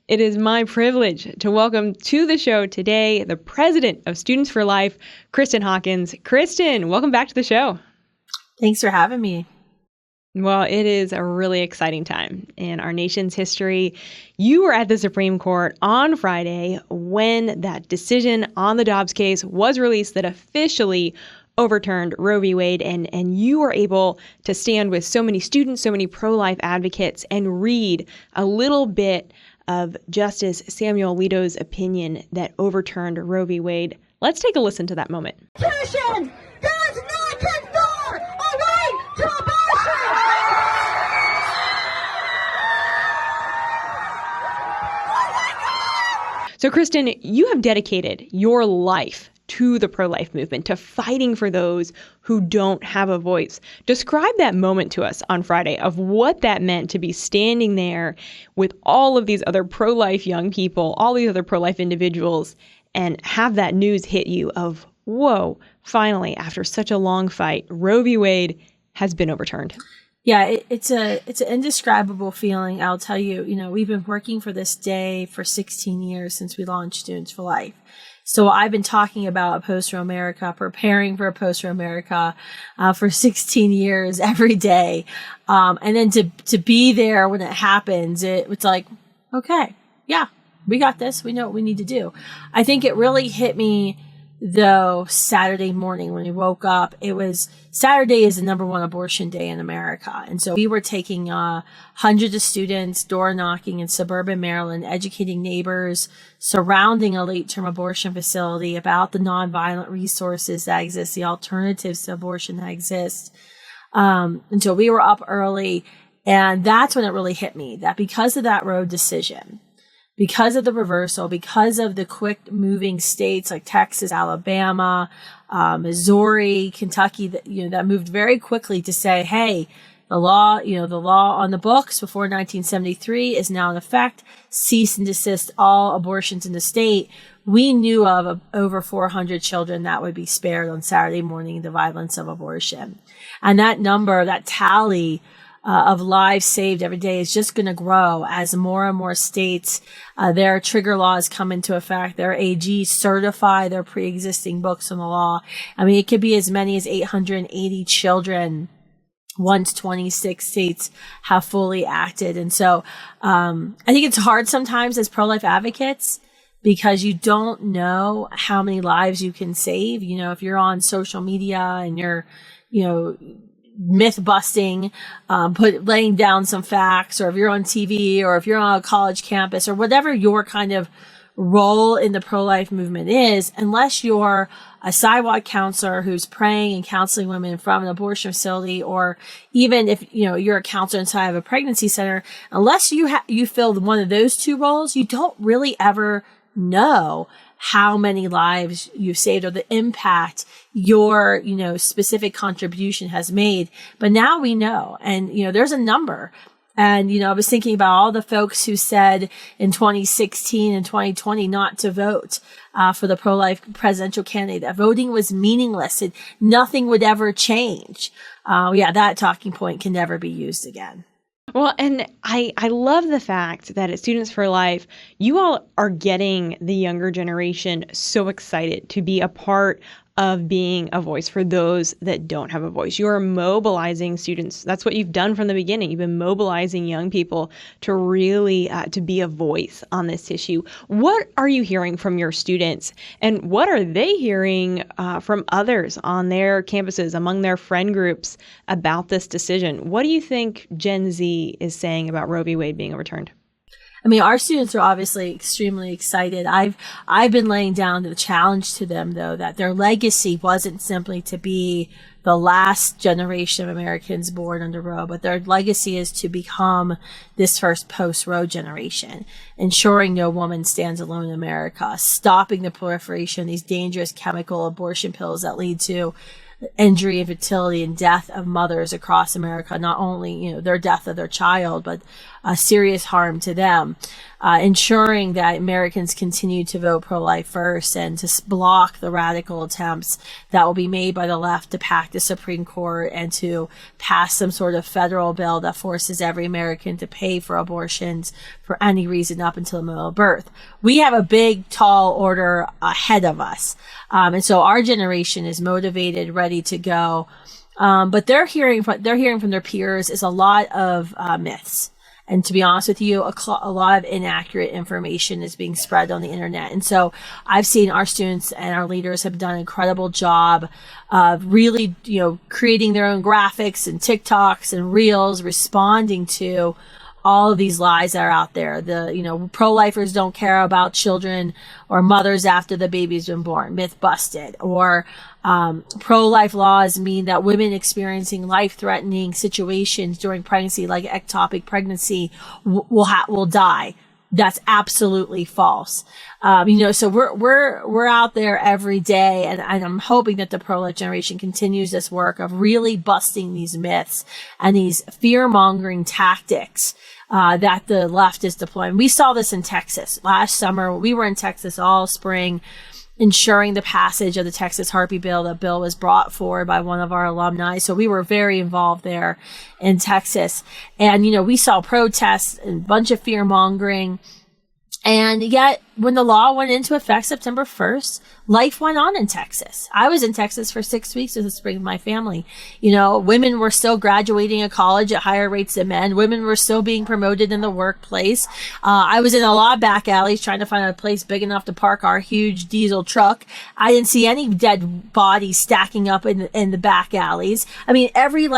It is my privilege to welcome to the show today the president of Students for Life, Kristan Hawkins. Kristan, welcome back to the show. Thanks for having me. Well, it is a really exciting time in our nation's history. You were at the Supreme Court on Friday when that decision on the Dobbs case was released that officially overturned Roe v. Wade, and you were able to stand with so many students, so many pro-life advocates, and read a little bit of Justice Samuel Alito's opinion that overturned Roe v. Wade. Let's take a listen to that moment. Constitution does not confer a right to abortion! Oh my God! So, Kristan, you have dedicated your life to the pro-life movement, to fighting for those who don't have a voice. Describe that moment to us on Friday of what that meant to be standing there with all of these other pro-life young people, all these other pro-life individuals, and have that news hit you of, whoa, finally, after such a long fight, Roe v. Wade has been overturned. Yeah, it's an indescribable feeling. I'll tell you, we've been working for this day for 16 years since we launched Students for Life. So I've been talking about a post-Roe America, preparing for a post-Roe America for 16 years every day. And then to be there when it happens, it's like, okay, yeah, we got this. We know what we need to do. I think it really hit me, though, Saturday morning when we woke up. Saturday is the #1 abortion day in America. And so we were taking hundreds of students door knocking in suburban Maryland, educating neighbors surrounding a late-term abortion facility about the nonviolent resources that exist, the alternatives to abortion that exist. And so we were up early, and that's when it really hit me that because of that Roe decision, because of the reversal, because of the quick moving states like Texas, Alabama, Missouri, Kentucky, that moved very quickly to say, hey, the law on the books before 1973 is now in effect. Cease and desist all abortions in the state. We knew of over 400 children that would be spared on Saturday morning, the violence of abortion. And that number, that tally, of lives saved every day is just going to grow as more and more states, their trigger laws come into effect. Their AGs certify their pre-existing books on the law. I mean, it could be as many as 880 children once 26 states have fully acted. And so I think it's hard sometimes as pro-life advocates because you don't know how many lives you can save. If you're on social media and you're, myth busting, laying down some facts, or if you're on TV, or if you're on a college campus, or whatever your kind of role in the pro-life movement is, unless you're a sidewalk counselor who's praying and counseling women from an abortion facility, or even if you're a counselor inside of a pregnancy center, unless you fill one of those two roles, you don't really ever know how many lives you've saved or the impact your, specific contribution has made. But now we know, and, there's a number. And, I was thinking about all the folks who said in 2016 and 2020 not to vote for the pro-life presidential candidate, that voting was meaningless and nothing would ever change. That talking point can never be used again. Well, and I love the fact that at Students for Life, you all are getting the younger generation so excited to be a part of being a voice for those that don't have a voice. You are mobilizing students. That's what you've done from the beginning. You've been mobilizing young people to really to be a voice on this issue. What are you hearing from your students, and what are they hearing from others on their campuses, among their friend groups about this decision? What do you think Gen Z is saying about Roe v. Wade being overturned? I mean, our students are obviously extremely excited. I've been laying down the challenge to them, though, that their legacy wasn't simply to be the last generation of Americans born under Roe, but their legacy is to become this first post-Roe generation, ensuring no woman stands alone in America, stopping the proliferation of these dangerous chemical abortion pills that lead to injury, infertility, and death of mothers across America. Not only, their death of their child, but serious harm to them. Ensuring that Americans continue to vote pro-life first and to block the radical attempts that will be made by the left to pack the Supreme Court and to pass some sort of federal bill that forces every American to pay for abortions for any reason up until the middle of birth. We have a big, tall order ahead of us. And so our generation is motivated, ready to go. But they're hearing from their peers is a lot of myths. And to be honest with you, a lot of inaccurate information is being spread on the internet. And so I've seen our students and our leaders have done an incredible job of really, creating their own graphics and TikToks and reels, responding to all of these lies that are out there. Pro-lifers don't care about children or mothers after the baby's been born. Myth busted. Or pro-life laws mean that women experiencing life-threatening situations during pregnancy, like ectopic pregnancy, will die. That's absolutely false. So we're out there every day, and I'm hoping that the pro-life generation continues this work of really busting these myths and these fear-mongering tactics that the left is deploying. We saw this in Texas last summer. We were in Texas all spring, ensuring the passage of the Texas Heartbeat Bill. The bill was brought forward by one of our alumni. So we were very involved there in Texas. And, we saw protests and a bunch of fear mongering. And yet, when the law went into effect September 1st, life went on in Texas. I was in Texas for 6 weeks this spring with my family. Women were still graduating at college at higher rates than men. Women were still being promoted in the workplace. I was in a lot of back alleys trying to find a place big enough to park our huge diesel truck. I didn't see any dead bodies stacking up in the back alleys. I mean, every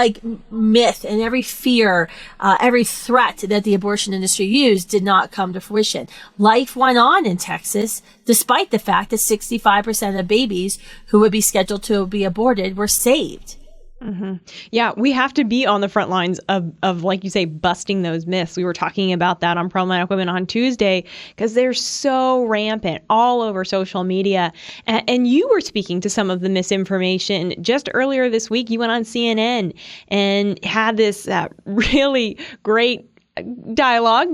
myth and every fear, every threat that the abortion industry used did not come to fruition. Life went on in Texas, despite the fact that 65% of babies who would be scheduled to be aborted were saved. Mm-hmm. Yeah, we have to be on the front lines of, like you say, busting those myths. We were talking about that on Problematic Women on Tuesday because they're so rampant all over social media. And you were speaking to some of the misinformation just earlier this week. You went on CNN and had this really great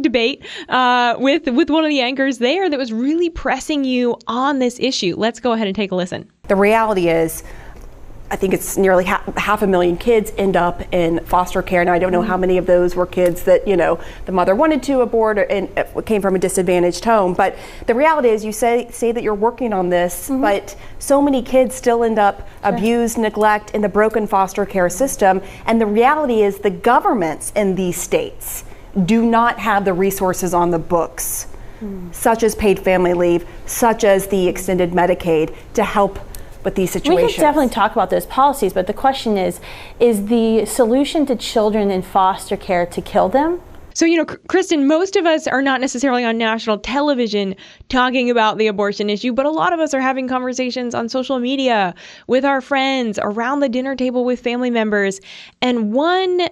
debate with one of the anchors there that was really pressing you on this issue. Let's go ahead and take a listen. The reality is, I think it's nearly half 500,000 kids end up in foster care. Now, I don't know how many of those were kids that, the mother wanted to abort and came from a disadvantaged home. But the reality is, you say that you're working on this, but so many kids still end up abused, neglect in the broken foster care system. And the reality is the governments in these states do not have the resources on the books, such as paid family leave, such as the extended Medicaid, to help with these situations. We could definitely talk about those policies, but the question is the solution to children in foster care to kill them? So, Kristan, most of us are not necessarily on national television talking about the abortion issue, but a lot of us are having conversations on social media with our friends, around the dinner table with family members. And one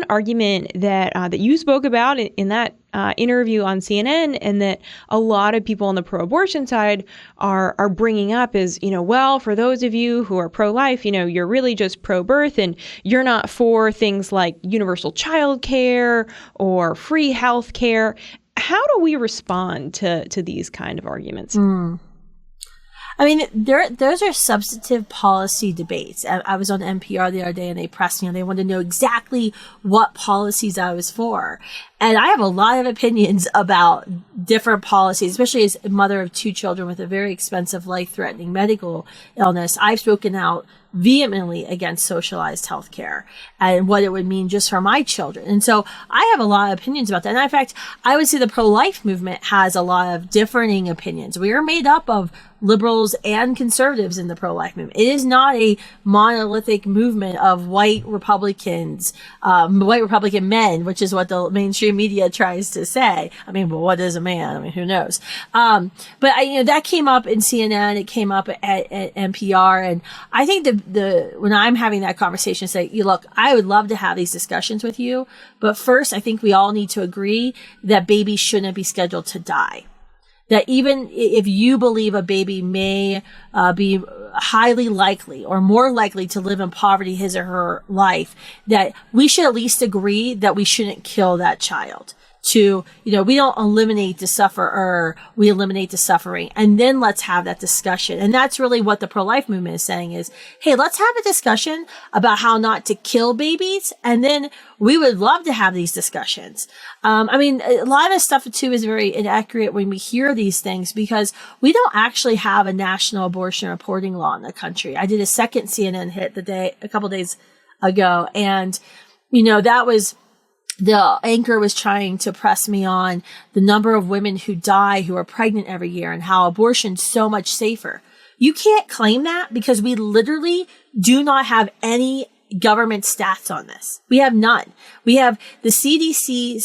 argument that you spoke about in that interview on CNN, and that a lot of people on the pro-abortion side are bringing up is, well, for those of you who are pro-life, you're really just pro-birth and you're not for things like universal child care or free health care. How do we respond to these kind of arguments? I mean, those are substantive policy debates. I was on NPR the other day and they pressed me and they wanted to know exactly what policies I was for. And I have a lot of opinions about different policies, especially as a mother of 2 children with a very expensive, life-threatening medical illness. I've spoken out vehemently against socialized healthcare and what it would mean just for my children. And so I have a lot of opinions about that. And in fact, I would say the pro-life movement has a lot of differing opinions. We are made up of liberals and conservatives in the pro-life movement. It is not a monolithic movement of white Republicans, white Republican men, which is what the mainstream media tries to say. I mean, but what is a man? I mean, who knows? But that came up in CNN. It came up at NPR. And I think when I'm having that conversation, say, look, I would love to have these discussions with you. But first, I think we all need to agree that babies shouldn't be scheduled to die. That even if you believe a baby may be highly likely or more likely to live in poverty his or her life, that we should at least agree that we shouldn't kill that child. to, we don't eliminate the sufferer, we eliminate the suffering. And then let's have that discussion. And that's really what the pro-life movement is saying is, hey, let's have a discussion about how not to kill babies. And then we would love to have these discussions. A lot of this stuff too is very inaccurate when we hear these things because we don't actually have a national abortion reporting law in the country. I did a second CNN hit a couple days ago. And, that was, the anchor was trying to press me on the number of women who die who are pregnant every year and how abortion's so much safer. You can't claim that because we literally do not have any government stats on this. We have none. We have the CDC,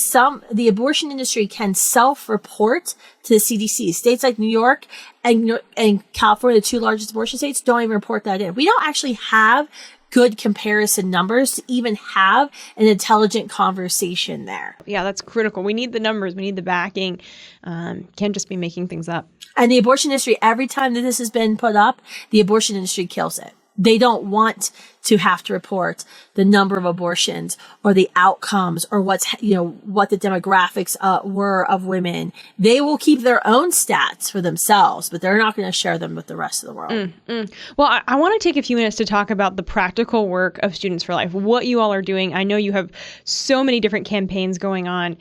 the abortion industry can self-report to the CDC. States like New York and California, the two largest abortion states, don't even report that in. We don't actually have good comparison numbers to even have an intelligent conversation there. Yeah, that's critical. We need the numbers. We need the backing. Can't just be making things up. And the abortion industry, every time that this has been put up, the abortion industry kills it. They don't want to have to report the number of abortions or the outcomes or what the demographics were of women. They will keep their own stats for themselves, but they're not going to share them with the rest of the world. Well, I want to take a few minutes to talk about the practical work of Students for Life, what you all are doing. I know you have so many different campaigns going on.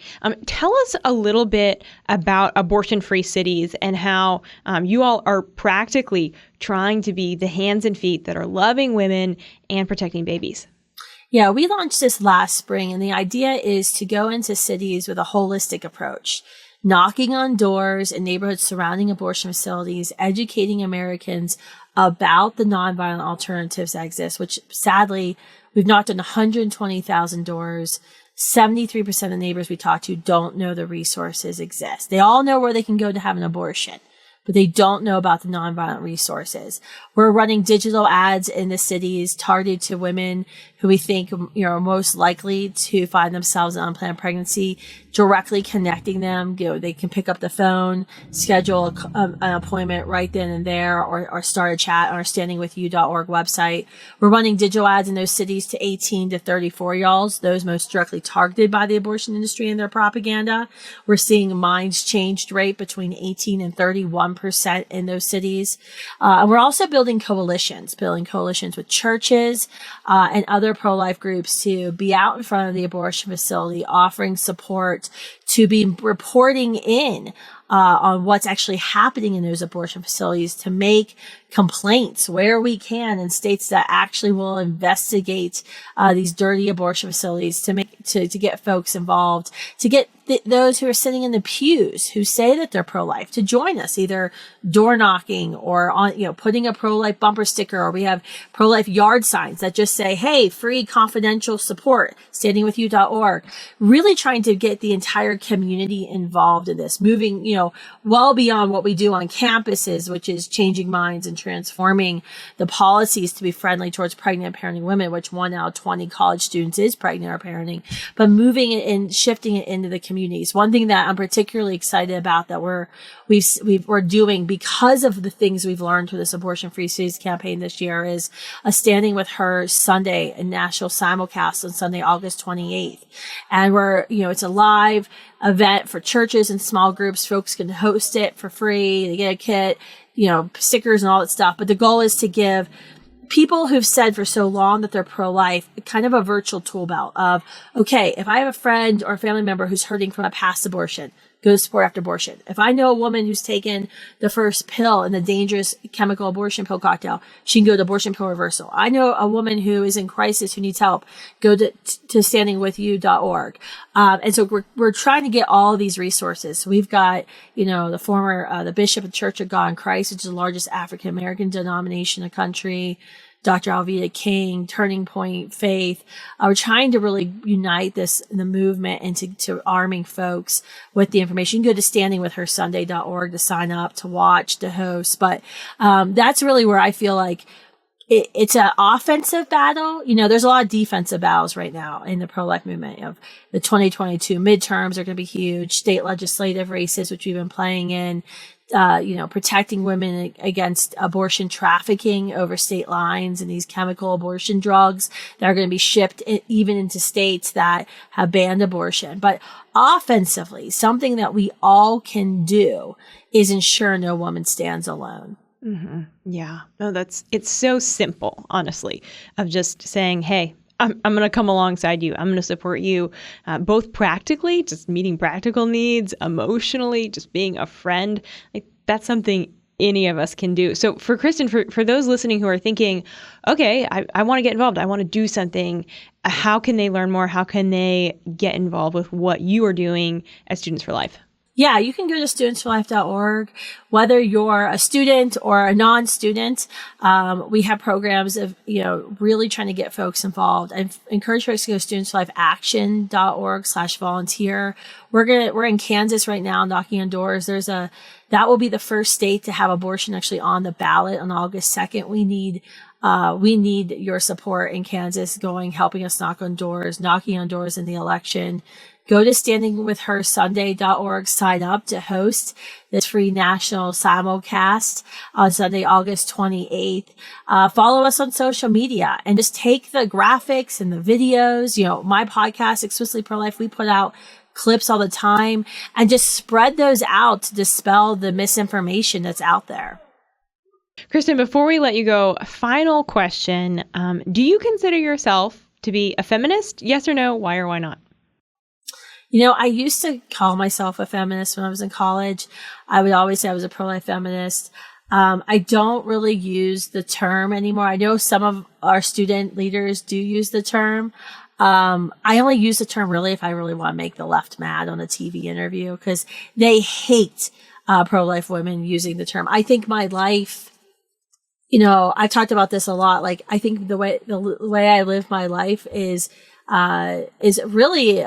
Tell us a little bit about abortion-free cities and how you all are practically trying to be the hands and feet that are loving women and protecting babies. Yeah, we launched this last spring, and the idea is to go into cities with a holistic approach, knocking on doors in neighborhoods surrounding abortion facilities, educating Americans about the nonviolent alternatives that exist, which sadly, we've knocked on 120,000 doors. 73% of the neighbors we talk to don't know the resources exist. They all know where they can go to have an abortion, but they don't know about the nonviolent resources. We're running digital ads in the cities targeted to women who we think are most likely to find themselves in unplanned pregnancy, directly connecting them. They can pick up the phone, schedule an appointment right then and there, or start a chat on our standingwithyou.org website. We're running digital ads in those cities to 18 to 34-year-olds, those most directly targeted by the abortion industry and their propaganda. We're seeing minds changed rate between 18 and 31% in those cities. And we're also building coalitions with churches and other pro-life groups to be out in front of the abortion facility, offering support, to be reporting in on what's actually happening in those abortion facilities, to make complaints where we can in states that actually will investigate these dirty abortion facilities, to get folks involved, to get those who are sitting in the pews who say that they're pro-life to join us, either door knocking or on, putting a pro-life bumper sticker, or we have pro-life yard signs that just say, hey, free confidential support, standingwithyou.org. Really trying to get the entire community involved in this, moving, well beyond what we do on campuses, which is changing minds and transforming the policies to be friendly towards pregnant and parenting women, which 1 out of 20 college students is pregnant or parenting, but moving it and shifting it into the communities. One thing that I'm particularly excited about that we're doing because of the things we've learned through this abortion-free cities campaign this year is a Standing With Her Sunday, a national simulcast on Sunday, August 28th. And it's a live event for churches and small groups. Folks can host it for free. They get a kit, stickers and all that stuff. But the goal is to give people who've said for so long that they're pro-life kind of a virtual tool belt of, okay, if I have a friend or a family member who's hurting from a past abortion, go to support after abortion. If I know a woman who's taken the first pill in the dangerous chemical abortion pill cocktail, she can go to abortion pill reversal. I know a woman who is in crisis who needs help, go to standingwithyou.org. And so we're trying to get all of these resources. So we've got, the former, the Bishop of the Church of God in Christ, which is the largest African American denomination in the country, Dr. Alveda King, Turning Point Faith. We're trying to really unite the movement into arming folks with the information. You can go to standingwithhersunday.org to sign up, to watch, to host. But that's really where I feel like it's an offensive battle. You know, there's a lot of defensive battles right now in the pro-life movement. Of the 2022 midterms are going to be huge. State legislative races, which we've been playing in. Protecting women against abortion trafficking over state lines and these chemical abortion drugs that are going to be shipped even into states that have banned abortion. But offensively, something that we all can do is ensure no woman stands alone. Mm-hmm. Yeah. No, it's so simple, honestly, of just saying, hey, I'm going to come alongside you. I'm going to support you, both practically, just meeting practical needs, emotionally, just being a friend. Like, that's something any of us can do. So for Kristan, for those listening who are thinking, okay, I want to get involved, I want to do something, how can they learn more? How can they get involved with what you are doing at Students for Life? Yeah, you can go to studentsforlife.org. Whether you're a student or a non-student, we have programs of, really trying to get folks involved. I encourage folks to go to studentsforlifeaction.org/volunteer. We're in Kansas right now knocking on doors. That will be the first state to have abortion actually on the ballot on August 2nd. We need your support in Kansas helping us knocking on doors in the election. Go to standingwithhersunday.org, sign up to host this free national simulcast on Sunday, August 28th. Follow us on social media and just take the graphics and the videos. My podcast, Explicitly Pro-Life, we put out clips all the time and just spread those out to dispel the misinformation that's out there. Kristan, before we let you go, final question. Do you consider yourself to be a feminist? Yes or no? Why or why not? I used to call myself a feminist when I was in college. I would always say I was a pro-life feminist. I don't really use the term anymore. I know some of our student leaders do use the term. I only use the term really if I really want to make the left mad on a TV interview, because they hate pro-life women using the term. I think my life, I talked about this a lot. Like, I think the way I live my life is really,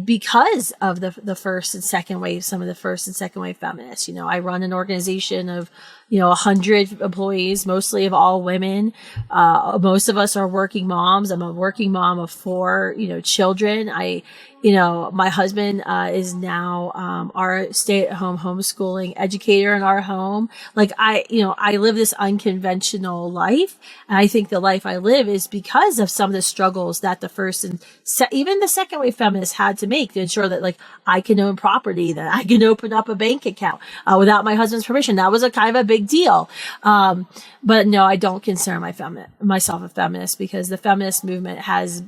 because of the first and second wave, some of the first and second wave feminists. I run an organization of, 100 employees, mostly of all women. Most of us are working moms. I'm a working mom of 4, children. My husband, is now, our stay-at-home homeschooling educator in our home. Like, I live this unconventional life. And I think the life I live is because of some of the struggles that the first and even the second wave feminists had to make to ensure that, like, I can own property, that I can open up a bank account, without my husband's permission. That was a kind of a big deal. But no, I don't consider myself a feminist, because the feminist movement has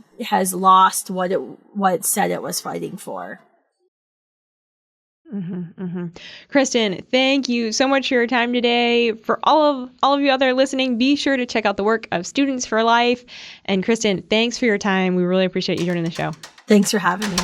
lost what it said it was fighting for. Mm-hmm, mm-hmm. Kristan, thank you so much for your time today. For all of you out there listening, be sure to check out the work of Students for Life. And Kristan, thanks for your time. We really appreciate you joining the show. Thanks for having me.